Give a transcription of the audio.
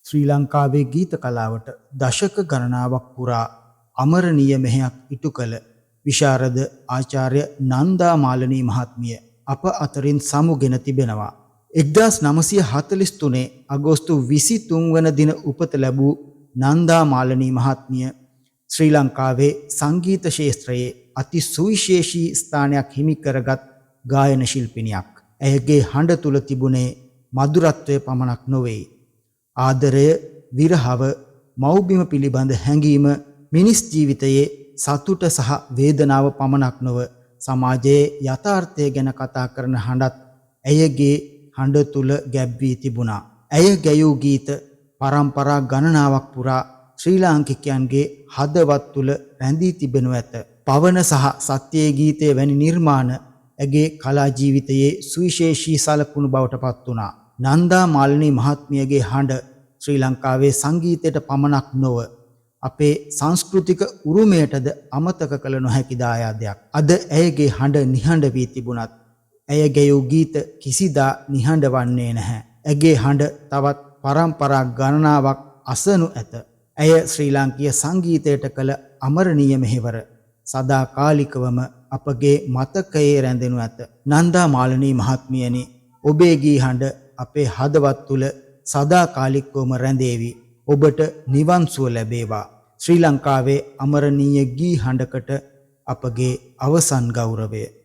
ශ්‍රී ලංකාවේ ගීත කලාවට දශක ගණනාවක් පුරා අමරණීය මෙහෙයක් ඉටු කළ විශාරද ආචාර්ය නන්දා මාලනී මහත්මිය අප අතරින් සමුගෙන තිබෙනවා. 1943 අගෝස්තු 23 වන දින උපත ලැබූ නන්දා මාලනී මහත්මිය ශ්‍රී ලංකාවේ සංගීත ශාස්ත්‍රයේ අති සුවිශේෂී ස්ථානයක් හිමි කරගත් ගායන ශිල්පිනියක්. ඇයගේ හඬ තුල තිබුණේ මధుරත්වය පමණක් නොවේ. ආදරය, විරහව, මව්බිම පිළිබඳ හැඟීම, මිනිස් ජීවිතයේ සතුට සහ වේදනාව පමණක් නොව සමාජයේ යථාර්ථය ගැන කතා කරන හඬත් ඇයගේ හඬ තුල ගැබ් වී තිබුණා. ඇය ගැයූ ගීත පරම්පරා ගණනාවක් පුරා ශ්‍රී ලාංකිකයන්ගේ හදවත් තුල රැඳී තිබෙනු ඇත. පවන සහ සත්‍යයේ ගීතය වැනි නිර්මාණ ඇගේ කලා ජීවිතයේ සුවිශේෂී සලකුණු බවට පත් වුණා. නන්දා මාලනී මහත්මියගේ හඬ ශ්‍රී ලංකාවේ සංගීතයට පමණක් නොව අපේ සංස්කෘතික උරුමයටද අමතක කළ නොහැකි දායාදයක්. අද ඇයගේ හඬ නිහඬ වී තිබුණත් ඇය ගැයූ ගීත කිසිදා නිහඬ වන්නේ නැහැ. ඇගේ හඬ තවත් පරම්පරා ගණනාවක් අසනු ඇත. ඇය ශ්‍රී ලාංකීය සංගීතයට කළ අමරණීය මෙහෙවර සදාකාලිකවම අපගේ මතකයේ රැඳෙනු ඇත. නන්දා මාලනී මහත්මියනි, ඔබේ ගී හඬ අපේ හදවත් තුල සදාකාලිකවම රැඳේවි. ඔබට නිවන් සුව ලැබේවා. ශ්‍රී ලංකාවේ අමරණීය ගී හඬකට අපගේ අවසන් ගෞරවය.